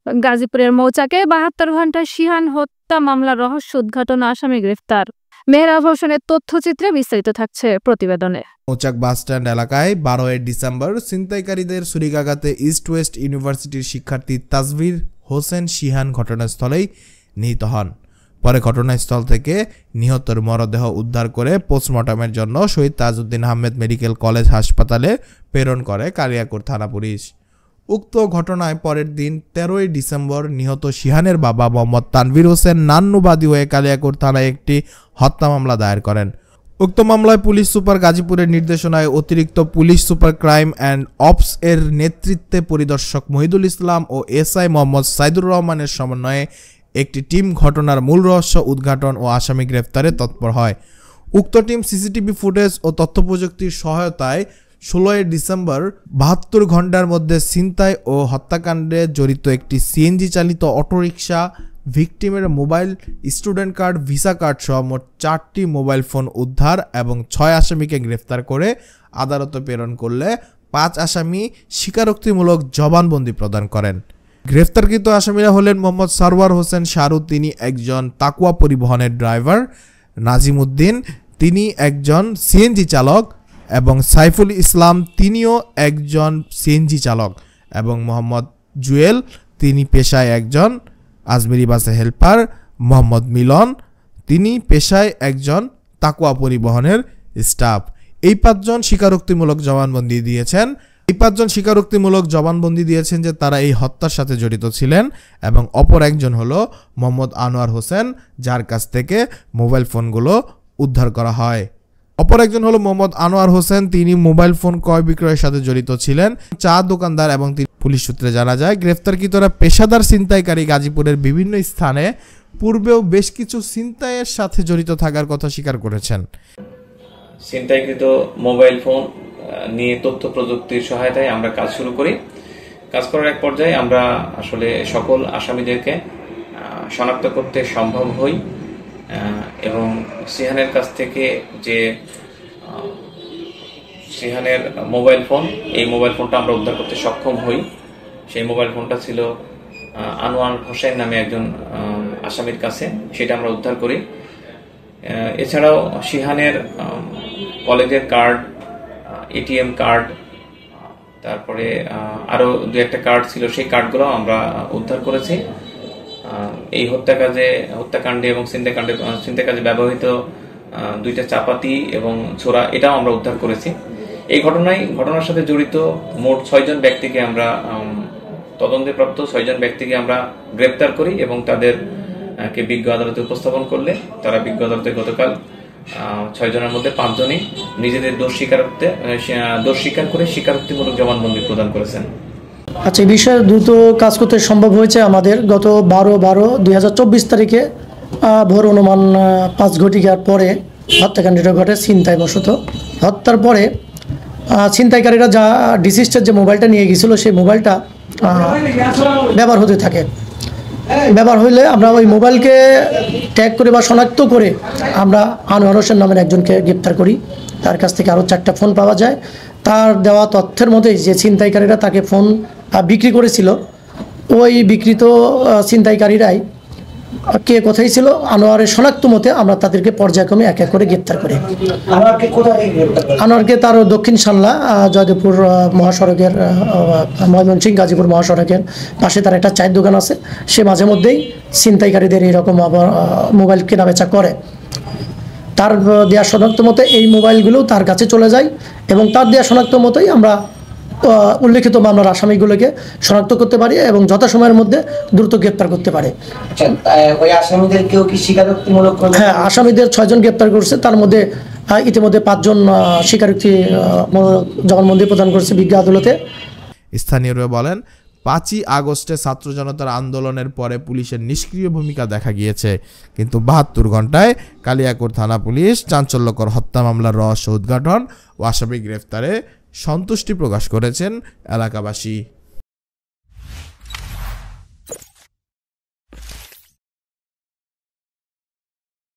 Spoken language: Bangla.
গাজীপুরের মৌচাকে ৭২ ঘণ্টায় শিহান হত্যা মামলার রহস্য উদ্ঘাটন, আসামি গ্রেফতার। মেহরাব হোসেনের তথ্যচিত্রে বিস্তারিত থাকছে প্রতিবেদনে। মৌচাক বাসস্ট্যান্ড এলাকায় 12 ডিসেম্বর ছিনতাইকারীদের ছুরিকাঘাতে ইস্ট ওয়েস্ট ইউনিভার্সিটির শিক্ষার্থী তাজভির হোসেন শিহান ঘটনাস্থলেই নিহত হন। পরে ঘটনাস্থল থেকে নিহতের মরদেহ উদ্ধার করে পোস্টমর্টমের জন্য শহীদ তাজউদ্দিন আহমেদ মেডিকেল কলেজ হাসপাতালে প্রেরণ করে কালিয়াকৈর থানা পুলিশ। উক্ত ঘটনায় পরের দিন 13 ডিসেম্বর নিহত শিহানের বাবা মোহাম্মদ তানভীর হোসেন নান্নুবাদী হয়ে কালিয়াকৈর থানায় একটি হত্যা মামলা দায়ের করেন। উক্ত মামলায় পুলিশ সুপার গাজীপুরের নির্দেশনায় অতিরিক্ত police super crime and ops এর নেতৃত্বে পরিদর্শক মহিদুল ইসলাম ও এসআই মোহাম্মদ সাইদুর রহমানের সমন্বয়ে একটি টিম ঘটনার মূল রহস্য উদ্ঘাটন ও আসামি গ্রেফতারে তৎপর হয়। উক্ত টিম সিসিটিভি ফুটেজ ও তথ্য প্রযুক্তির সহায়তায় 16 ডিসেম্বর 72 ঘণ্টার মধ্যে ছিনতাই ও হত্যাকাণ্ডে জড়িত একটি সিএনজি চালিত অটোরিকশা, ভিকটিমের mobile, student card, visa card সহ মোট 4টি মোবাইল ফোন উদ্ধার এবং 6 আসামিকে গ্রেফতার করে আদালতে প্রেরণ করলে 5 আসামি স্বীকারোক্তিমূলক জবানবন্দি প্রদান করেন। গ্রেফতারকৃত আসামিরা হলেন মোহাম্মদ সরওয়ার হোসেন শাহরু, তিনি একজন তাকুয়া পরিবহনের ড্রাইভার, নাজিম উদ্দিন, তিনি একজন সিএনজি চালক, এবং সাইফুল ইসলাম, তিনিও একজন সিএনজি চালক, এবং মোহাম্মদ জুয়েল, তিনি পেশায় একজন আজমেরি বাসে হেল্পার, মোহাম্মদ মিলন, তিনি পেশায় একজন তাকুয়া পরিবহনের স্টাফ। এই 5 জন স্বীকারোক্তিমূলক জবানবন্দি দিয়েছেন যে তারা এই হত্যার সাথে জড়িত ছিলেন, এবং অপর একজন হলো মোহাম্মদ আনোয়ার হোসেন, যার কাছ থেকে মোবাইল ফোনগুলো উদ্ধার করা হয়। অপর একজন হলো মোহাম্মদ আনোয়ার হোসেন, তিনি মোবাইল ফোন ক্রয় বিক্রয়ের সাথে জড়িত ছিলেন, চা দোকানদার, এবং পুলিশ সূত্রে জানা যায় গ্রেফতারকৃতরা পেশাদার ছিনতাইকারী, গাজীপুরের বিভিন্ন স্থানে পূর্বেও বেশ কিছু ছিনতাইয়ের সাথে জড়িত থাকার কথা স্বীকার করেছেন। ছিনতাইকৃত মোবাইল ফোন নিয়ে তথ্য প্রযুক্তির সহায়তায় আমরা কাজ শুরু করি। কাজ করার এক পর্যায়ে আমরা আসলে সকল আসামিদেরকে শনাক্ত করতে সম্ভব হই এবং শিহানের কাছ থেকে যে শিহানের মোবাইল ফোন, এই মোবাইল ফোনটা আমরা উদ্ধার করতে সক্ষম হই। সেই মোবাইল ফোনটা ছিল আনোয়ার হোসেন নামে একজন আসামির কাছে, সেটা আমরা উদ্ধার করি। এছাড়াও শিহানের কলেজের কার্ড, এটিএম কার্ড, তারপরে আরো 2-1টা কার্ড ছিল, সেই কার্ডগুলো আমরা উদ্ধার করেছি। এই হত্যাকাণ্ডে এবং ছিনতাই কাজে ব্যবহৃত 2টা চাপাতি এবং ছোরা, এটাও আমরা উদ্ধার করেছি। এই ঘটনার সাথে জড়িত মোট 6 জন ব্যক্তিকে আমরা তদন্তপ্রাপ্ত 6 জন ব্যক্তিকে আমরা গ্রেপ্তার করি এবং তাদেরকে বিজ্ঞ আদালতে উপস্থাপন করলে তারা বিজ্ঞ আদালতে গতকাল 6 জনের মধ্যে 5 জনই নিজেদের দোষ স্বীকার করে স্বীকারোক্তিমূলক জবানবন্দি প্রদান করেছেন। আচ্ছা, এই বিষয়ে দ্রুত কাজ করতে সম্ভব হয়েছে আমাদের। গত 12/12/2024 তারিখে ভোর অনুমান 5 ঘটিকার পরে হত্যাকাণ্ডটা ঘটে ছিনতাই বশত। হত্যার পরে ছিনতাইকারীরা যা ডিসিস্টের যে মোবাইলটা নিয়ে গিয়েছিল, সেই মোবাইলটা ব্যবহার হতে থাকে। ব্যবহার হইলে আমরা ওই মোবাইলকে ট্যাগ করে বা শনাক্ত করে আমরা আনোয়ার হোসেন নামের একজনকে গ্রেপ্তার করি। তার কাছ থেকে আরও 4টা ফোন পাওয়া যায়। তার দেওয়া তথ্যের মধ্যেই যে ছিনতাইকারীরা তাকে ফোন বিক্রি করেছিল, ওই বিক্রিত ছিনতাইকারীরাই কে কোথায় ছিল আনোয়ারের শনাক্ত মতে আমরা তাদেরকে পর্যায়ক্রমে এক এক করে গ্রেপ্তার করি। আনোয়ারকে তার দক্ষিণ সানলা জয়দেবপুর মহাসড়কের ময়মনসিংহ গাজীপুর মহাসড়কের পাশে তার একটা চায়ের দোকান আছে, সে মাঝে মধ্যেই ছিনতাইকারীদের এইরকম মোবাইল কেনাবেচা করে। তার দেওয়া শনাক্ত মতে এই মোবাইলগুলো তার কাছে চলে যায় এবং তার দেওয়া শনাক্ত মতোই আমরা উল্লেখিত মামলার আসামিগুলোকে শনাক্ত করতে পারি এবং যথাসময়ের মধ্যে দ্রুত গ্রেপ্তার করতে পারে। হ্যাঁ, আসামিদের 6 জন গ্রেপ্তার করছে, তার মধ্যে ইতিমধ্যে 5 জন স্বীকারোক্তি জবানবন্দি প্রদান করছে বিজ্ঞ আদালতে। স্থানীয়রা বলেন 5ই আগস্টে ছাত্র জনতার আন্দোলনের পরে পুলিশের নিষ্ক্রিয় ভূমিকা দেখা গিয়েছে, কিন্তু 72 ঘণ্টায় কালিয়াকৈর থানা পুলিশ চাঞ্চল্যকর হত্যা মামলার রহস্য উদ্ঘাটন ও আসামি গ্রেফতারে সন্তুষ্টি প্রকাশ করেছেন এলাকাবাসী।